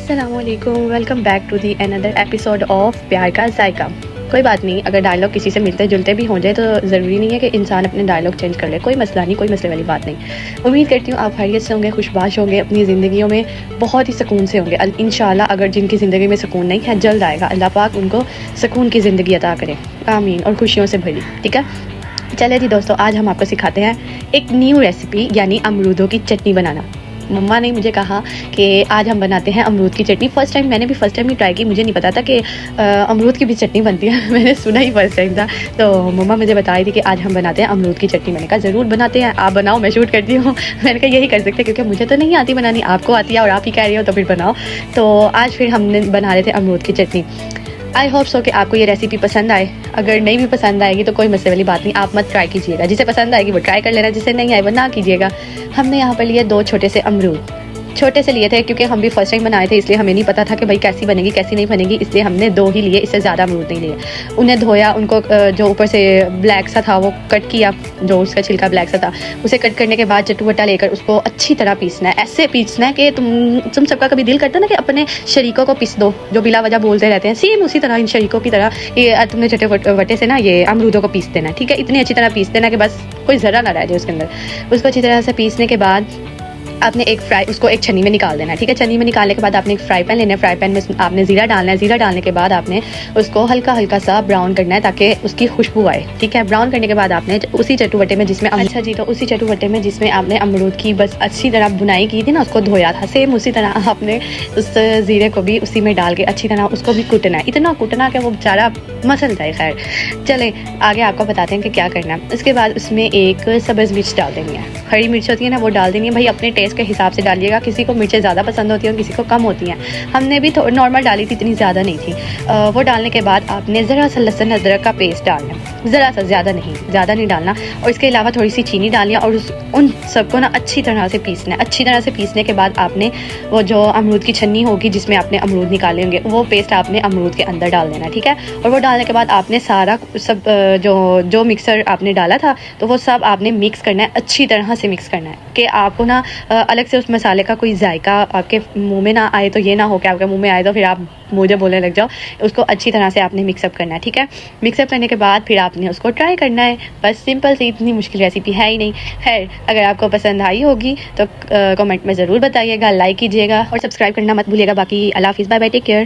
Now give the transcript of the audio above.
अस्सलामुअलैकुम, welcome back to the another episode of प्यार का जायका। कोई बात नहीं, अगर डायलॉग किसी से मिलते जुलते भी हो जाए तो ज़रूरी नहीं है कि इंसान अपने डायलॉग चेंज कर ले। कोई मसला नहीं, कोई मसले वाली बात नहीं। उम्मीद करती हूँ आप खैरियत से होंगे, खुशबाश होंगे, अपनी ज़िंदगियों में बहुत ही सुकून से होंगे इंशाल्लाह। अगर जिनकी ज़िंदगी में सुकून नहीं है, जल्द आएगा। अल्लाह पाक उनको सुकून की ज़िंदगी अता करे, आमीन, और खुशियों से भरी। ठीक है, चले जी दोस्तों, आज हम आपको सिखाते हैं एक न्यू रेसिपी, यानी अमरूदों की चटनी बनाना। मम्मा ने मुझे कहा कि आज हम बनाते हैं अमरूद की चटनी। मैंने भी फर्स्ट टाइम ही ट्राई की। मुझे नहीं पता था कि अमरूद की भी चटनी बनती है मैंने सुना ही फर्स्ट टाइम था। तो मम्मा मुझे बता रही थी कि आज हम बनाते हैं अमरूद की चटनी। मैंने कहा ज़रूर बनाते हैं, आप बनाओ, मैं शूट करती हूँ मैंने कहा यही कर सकते, क्योंकि मुझे तो नहीं आती बनानी, आपको आती है और आप ही कह रही हो तो फिर बनाओ। तो आज फिर हमने बना रहे थे अमरूद की चटनी। आई होप सो कि आपको ये रेसिपी पसंद आए। अगर नहीं भी पसंद आएगी तो कोई मसले वाली बात नहीं, आप मत ट्राई कीजिएगा। जिसे पसंद आएगी वो ट्राई कर लेना, जिसे नहीं आए वो ना कीजिएगा। हमने यहाँ पर लिए 2 छोटे से अमरूद। छोटे से लिए थे क्योंकि हम भी फर्स्ट टाइम बनाए थे, इसलिए हमें नहीं पता था कि भाई कैसी बनेगी कैसी नहीं बनेगी, इसलिए हमने 2 ही लिए, इससे ज़्यादा अमरूद नहीं लिए। उन्हें धोया, उनको जो ऊपर से ब्लैक सा था वो कट किया, जो उसका छिलका ब्लैक सा था उसे कट करने के बाद चटुवटा लेकर उसको अच्छी तरह पीसना है। ऐसे पीसना है कि तुम सबका कभी दिल करता ना कि अपने शरीकों को पीस दो, जो बिला वजह बोलते रहते हैं, सेम उसी तरह इन शरीकों की तरह ये तुमने चटवटे से ना ये अमरूदों को पीस देना। ठीक है, इतनी अच्छी तरह पीस देना कि बस कोई ज़रा ना रह जाए उसके अंदर। उसको अच्छी तरह से पीसने के बाद आपने उसको एक छन्नी में निकाल देना है। ठीक है, छन्नी में निकालने के बाद आपने एक फ्राई पैन लेना है। फ्राई पैन में आपने ज़ीरा डालना है। ज़ीरा डालने के बाद आपने उसको हल्का हल्का सा ब्राउन करना है ताकि उसकी खुशबू आए। ठीक है, ब्राउन करने के बाद आपने उसी चटुवटे में जिसमें उसी चटुवटे में जिसमें आपने अमरूद की बस अच्छी तरह बुनाई की थी ना, उसको धोया था, सेम उसी तरह आपने उस ज़ीरे को भी उसी में डाल के अच्छी तरह उसको भी कुटना है। इतना कुटना कि वो बेचारा मसल जाए। खैर चले आगे आपको बताते हैं कि क्या करना है। उसके बाद उसमें एक सब्ज़ मिर्च डाल देनी है। हरी मिर्च होती है ना, वो डाल देनी है। भाई अपने टेस्ट के हिसाब से डालिएगा, किसी को मिर्चें ज़्यादा पसंद होती हैं और किसी को कम होती हैं। हमने भी नॉर्मल डाली थी, इतनी ज़्यादा नहीं थी। वो डालने के बाद आपने ज़रा सा लहसुन अदरक का पेस्ट डालना है, ज़रा सा, ज़्यादा नहीं डालना। और इसके अलावा थोड़ी सी चीनी डालनी है और उन सबको ना अच्छी तरह से पीसना है। अच्छी तरह से पीसने के बाद आपने वो जो अमरूद की छन्नी होगी जिसमें आपने अमरूद निकाले होंगे, वो पेस्ट आपने अमरूद के अंदर डाल देना। ठीक है, और वो डालने के बाद आपने सारा सब जो मिक्सर आपने डाला था तो वो सब आपने मिक्स करना है, अच्छी तरह से मिक्स करना है कि आपको ना अलग से उस मसाले का कोई जायका आपके मुंह में ना आए। तो ये ना हो कि आपके मुंह में आए तो फिर आप मुझे बोलने लग जाओ। उसको अच्छी तरह से आपने मिक्सअप करना है। ठीक है, मिक्सअप करने के बाद फिर आपने उसको ट्राई करना है। बस सिंपल सी, इतनी मुश्किल रेसिपी है ही नहीं। खैर, अगर आपको पसंद आई होगी तो कमेंट में ज़रूर बताइएगा, लाइक कीजिएगा और सब्सक्राइब करना मत भूलिएगा। बाकी अल्लाह हाफिज़, बाय बाय, टेक केयर।